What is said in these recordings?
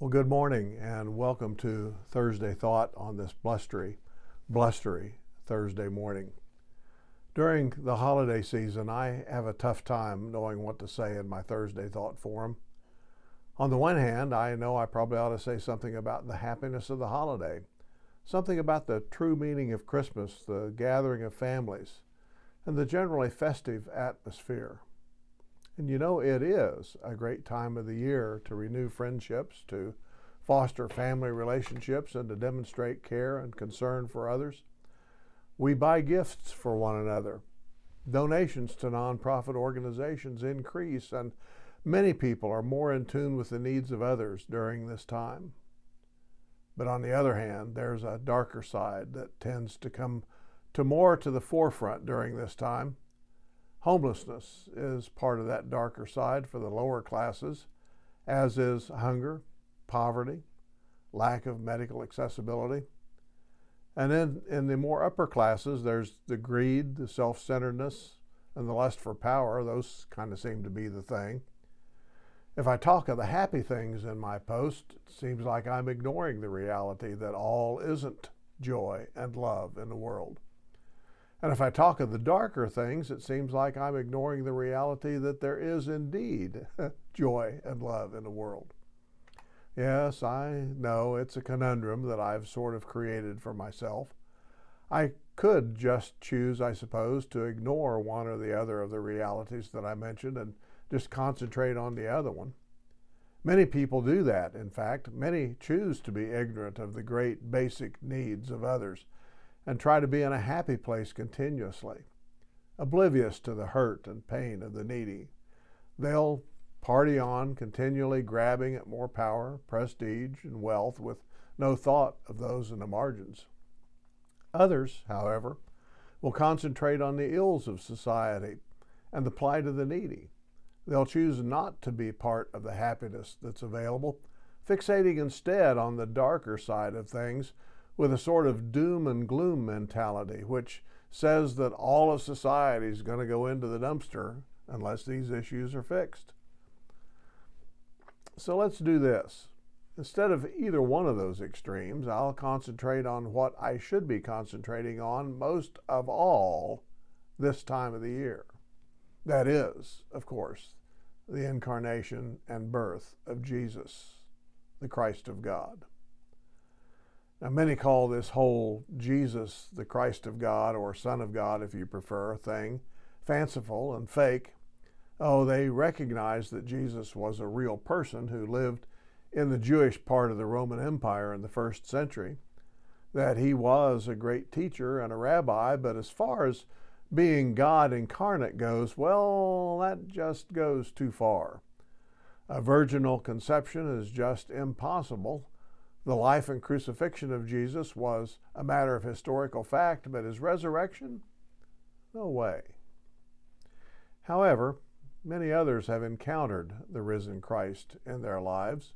Well, good morning and welcome to Thursday Thought on this blustery Thursday morning. During the holiday season, I have a tough time knowing what to say in my Thursday Thought forum. On the one hand, I know I probably ought to say something about the happiness of the holiday, something about the true meaning of Christmas, the gathering of families, and the generally festive atmosphere. And you know, it is a great time of the year to renew friendships, to foster family relationships, and to demonstrate care and concern for others. We buy gifts for one another. Donations to nonprofit organizations increase, and many people are more in tune with the needs of others during this time. But on the other hand, there's a darker side that tends to come more to the forefront during this time. Homelessness is part of that darker side for the lower classes, as is hunger, poverty, lack of medical accessibility. And then in the more upper classes, there's the greed, the self-centeredness, and the lust for power. Those kind of seem to be the thing. If I talk of the happy things in my post, it seems like I'm ignoring the reality that all isn't joy and love in the world. And if I talk of the darker things, it seems like I'm ignoring the reality that there is indeed joy and love in the world. Yes, I know it's a conundrum that I've sort of created for myself. I could just choose, I suppose, to ignore one or the other of the realities that I mentioned and just concentrate on the other one. Many people do that, in fact. Many choose to be ignorant of the great basic needs of others and try to be in a happy place continuously, oblivious to the hurt and pain of the needy. They'll party on, continually grabbing at more power, prestige, and wealth with no thought of those in the margins. Others, however, will concentrate on the ills of society and the plight of the needy. They'll choose not to be part of the happiness that's available, fixating instead on the darker side of things with a sort of doom and gloom mentality, which says that all of society is going to go into the dumpster unless these issues are fixed. So let's do this. Instead of either one of those extremes, I'll concentrate on what I should be concentrating on most of all this time of the year. That is, of course, the incarnation and birth of Jesus, the Christ of God. Now, many call this whole Jesus, the Christ of God, or Son of God, if you prefer, thing fanciful and fake. Oh, they recognize that Jesus was a real person who lived in the Jewish part of the Roman Empire in the first century, that he was a great teacher and a rabbi, but as far as being God incarnate goes, well, that just goes too far. A virginal conception is just impossible. The life and crucifixion of Jesus was a matter of historical fact, but his resurrection? No way. However, many others have encountered the risen Christ in their lives.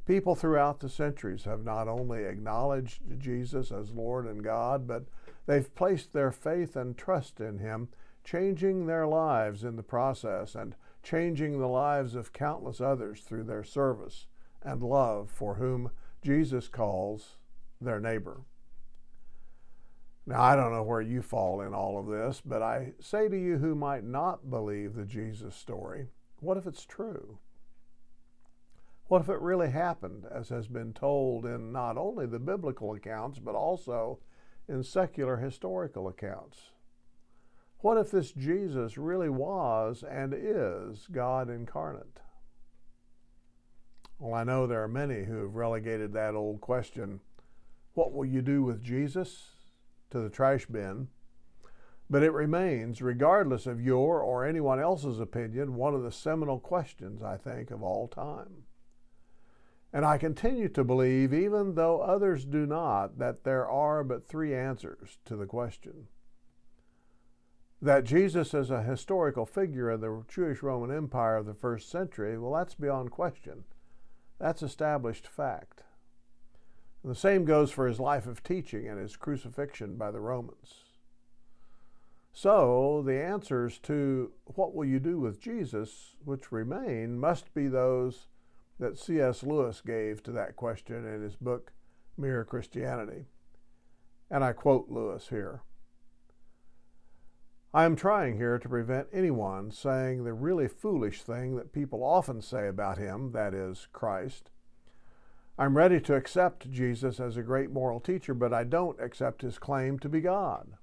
People throughout the centuries have not only acknowledged Jesus as Lord and God, but they've placed their faith and trust in him, changing their lives in the process and changing the lives of countless others through their service and love for whom Jesus calls their neighbor. Now, I don't know where you fall in all of this, but I say to you who might not believe the Jesus story, what if it's true? What if it really happened, as has been told in not only the biblical accounts, but also in secular historical accounts? What if this Jesus really was and is God incarnate? Well, I know there are many who have relegated that old question, what will you do with Jesus, to the trash bin, but it remains, regardless of your or anyone else's opinion, one of the seminal questions, I think, of all time. And I continue to believe, even though others do not, that there are but three answers to the question. That Jesus is a historical figure of the Jewish Roman Empire of the first century, well, that's beyond question. That's established fact. And the same goes for his life of teaching and his crucifixion by the Romans. So the answers to what will you do with Jesus, which remain, must be those that C.S. Lewis gave to that question in his book, Mere Christianity. And I quote Lewis here. I am trying here to prevent anyone saying the really foolish thing that people often say about him, that is, Christ. I'm ready to accept Jesus as a great moral teacher, but I don't accept his claim to be God.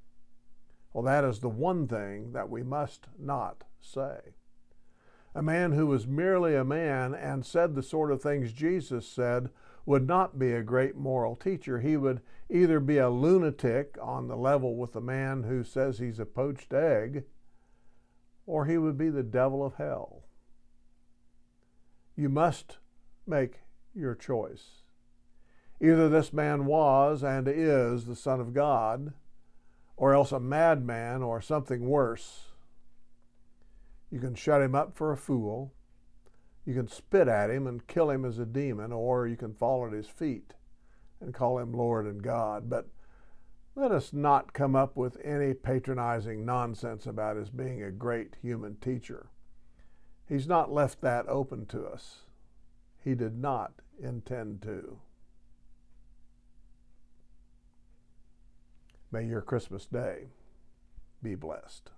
Well, that is the one thing that we must not say. A man who was merely a man and said the sort of things Jesus said would not be a great moral teacher. He would either be a lunatic on the level with the man who says he's a poached egg, or he would be the devil of hell. You must make your choice. Either this man was and is the Son of God, or else a madman or something worse. You can shut him up for a fool, you can spit at him and kill him as a demon, or you can fall at his feet and call him Lord and God. But let us not come up with any patronizing nonsense about his being a great human teacher. He's not left that open to us. He did not intend to. May your Christmas day be blessed.